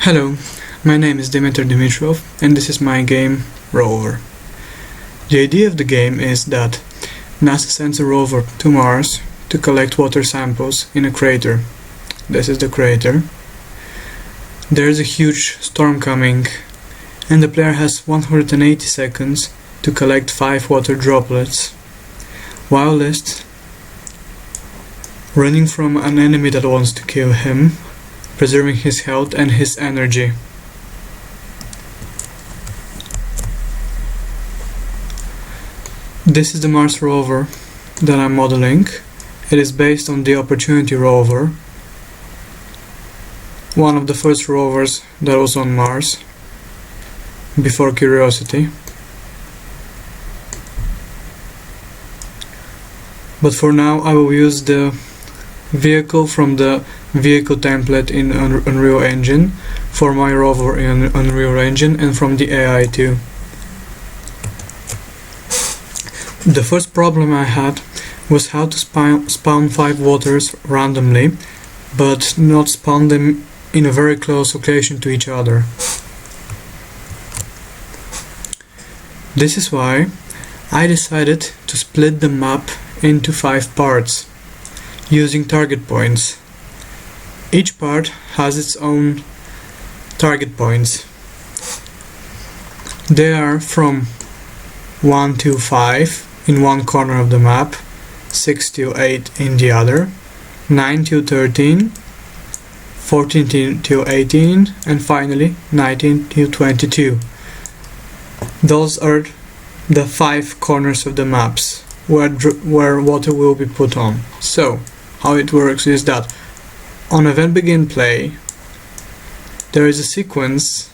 Hello, my name is Dimitrov and this is my game Rover. The idea of the game is that NASA sends a rover to Mars to collect water samples in a crater. This is the crater. There is a huge storm coming and the player has 180 seconds to collect 5 water droplets while running from an enemy that wants to kill him, preserving his health and his energy. This is the Mars rover that I'm modeling. It is based on the Opportunity rover, one of the first rovers that was on Mars before Curiosity. But for now I will use the vehicle from the vehicle template in Unreal Engine for my rover in Unreal Engine and from the AI too. The first problem I had was how to spawn 5 waters randomly but not spawn them in a very close location to each other. This is why I decided to split the map into 5 parts using target points. Each part has its own target points. They are from 1 to 5 in one corner of the map, 6 to 8 in the other, 9 to 13, 14 to 18, and finally 19 to 22. Those are the 5 corners of the maps where water will be put on. So, how it works is that on event begin play, there is a sequence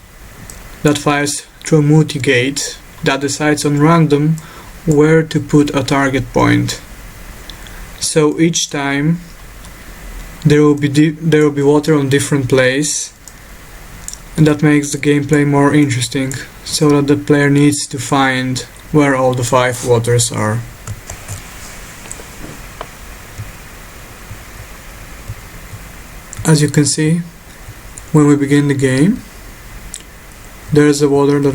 that fires through a multi-gate that decides on random where to put a target point. So each time there will be water on different place, and that makes the gameplay more interesting, so that the player needs to find where all the 5 waters are. As you can see, when we begin the game, there is a water that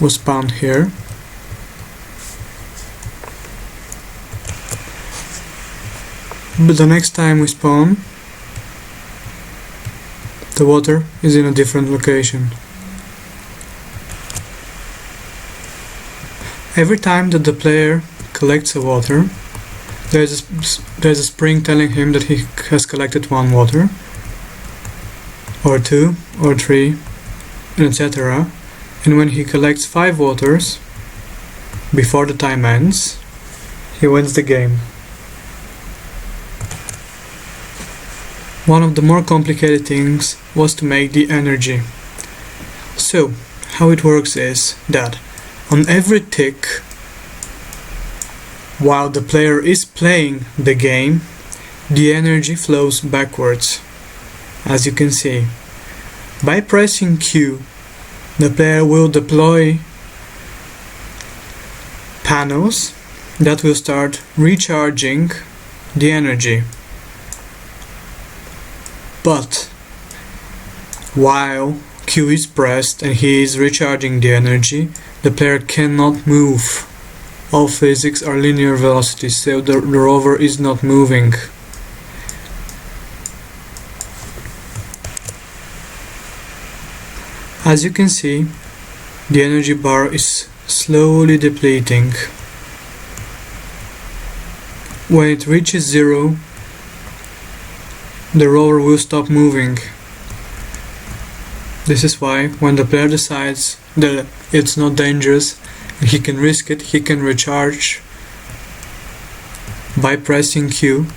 was spawned here. But the next time we spawn, the water is in a different location. Every time that the player collects a water, there's a spring telling him that he has collected 1 water, or 2, or 3, etc. And when he collects 5 waters before the time ends, he wins the game. One of the more complicated things was to make the energy. So, how it works is that on every tick, while the player is playing the game, the energy flows backwards, as you can see. By pressing Q, the player will deploy panels that will start recharging the energy. But while Q is pressed and he is recharging the energy, the player cannot move. All physics are linear velocity, so the rover is not moving. As you can see, the energy bar is slowly depleting. When it reaches 0, the rover will stop moving. This is why when the player decides that it's not dangerous and he can risk it, he can recharge by pressing Q.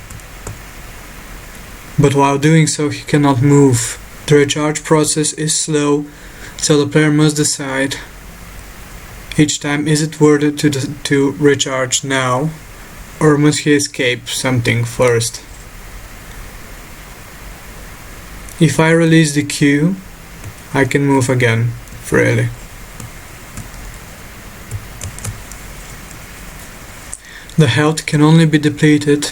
But while doing so, he cannot move. The recharge process is slow, so the player must decide each time, is it worth it to recharge now, or must he escape something first? If I release the Q, I can move again freely. The health can only be depleted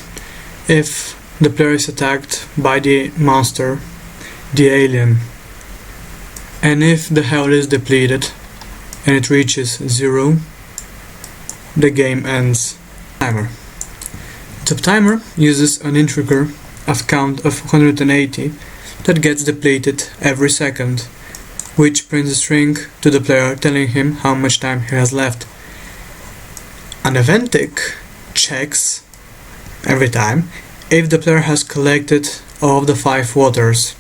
if the player is attacked by the monster, the alien. and if the health is depleted and it reaches 0, the game ends. Timer. The timer uses an integer of count of 180 that gets depleted every second, which prints a string to the player telling him how much time he has left. An event tick checks every time if the player has collected all of the 5 waters.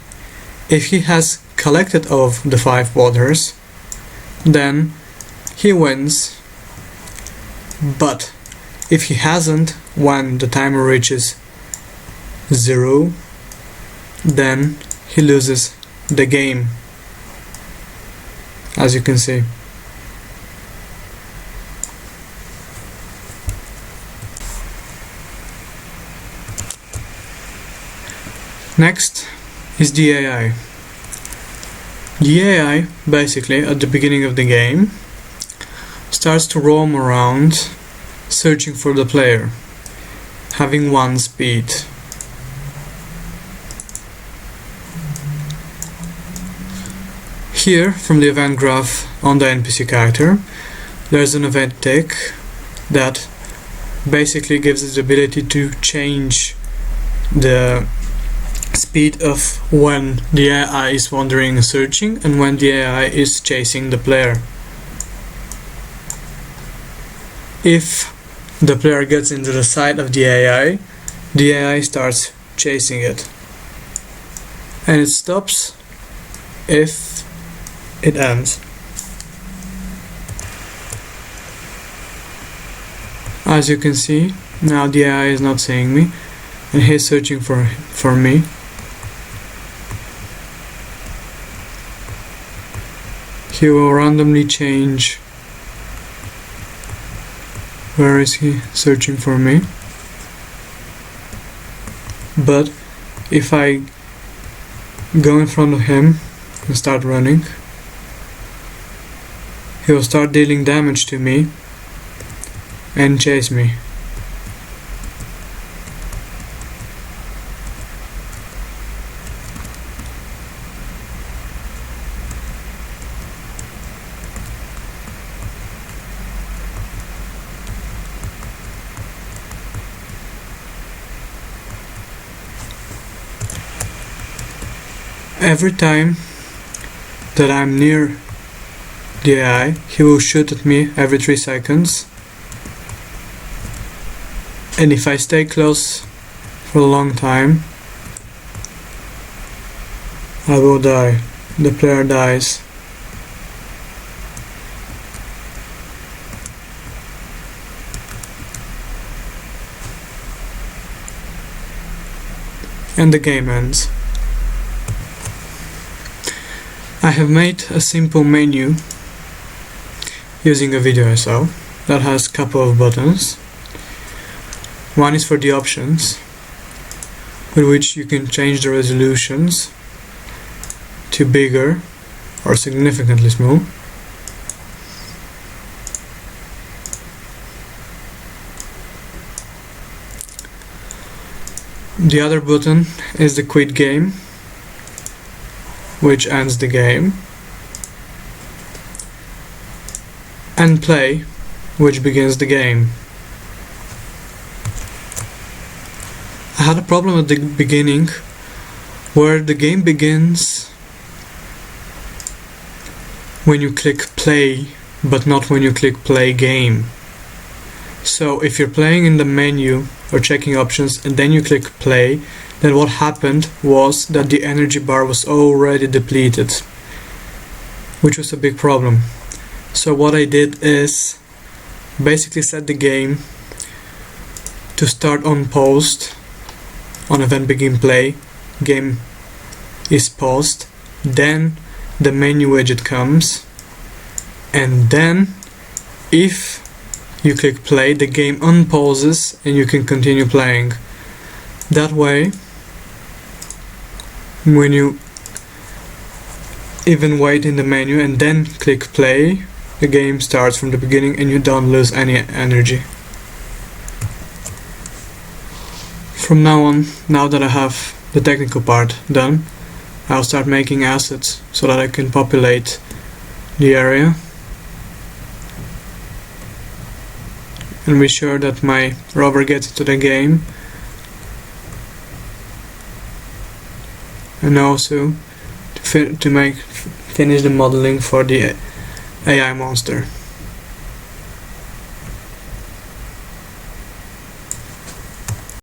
If he has collected all of the 5 waters, then he wins. But if he hasn't, when the timer reaches 0, then he loses the game, as you can see. Next is the AI. The AI, basically, at the beginning of the game, starts to roam around searching for the player, having 1 speed. Here, from the event graph on the NPC character, there's an event tick that basically gives us the ability to change the speed of when the AI is wandering and searching and when the AI is chasing the player. If the player gets into the sight of the AI starts chasing it, and it stops if it ends. As you can see, now the AI is not seeing me and he's searching for me. He will randomly change. Where is he searching for me? But if I go in front of him and start running, he will start dealing damage to me and chase me. Every time that I'm near the AI, he will shoot at me every 3 seconds, and if I stay close for a long time, I will die. The player dies. And the game ends. I have made a simple menu using a video I saw that has a couple of buttons. One is for the options, with which you can change the resolutions to bigger or significantly small. The other button is the quit game, which ends the game, and play, which begins the game. I had a problem at the beginning where the game begins when you click play, but not when you click play game. So if you're playing in the menu or checking options and then you click play, then what happened was that the energy bar was already depleted, which was a big problem. So what I did is basically set the game to start on paused, on event begin play, game is paused, then the menu widget comes, and then if you click play, the game unpauses and you can continue playing. That way, when you even wait in the menu and then click play, the game starts from the beginning and you don't lose any energy. From now on, now that I have the technical part done, I'll start making assets so that I can populate the area. And be sure that my rover gets into the game. And also to finish the modeling for the AI monster.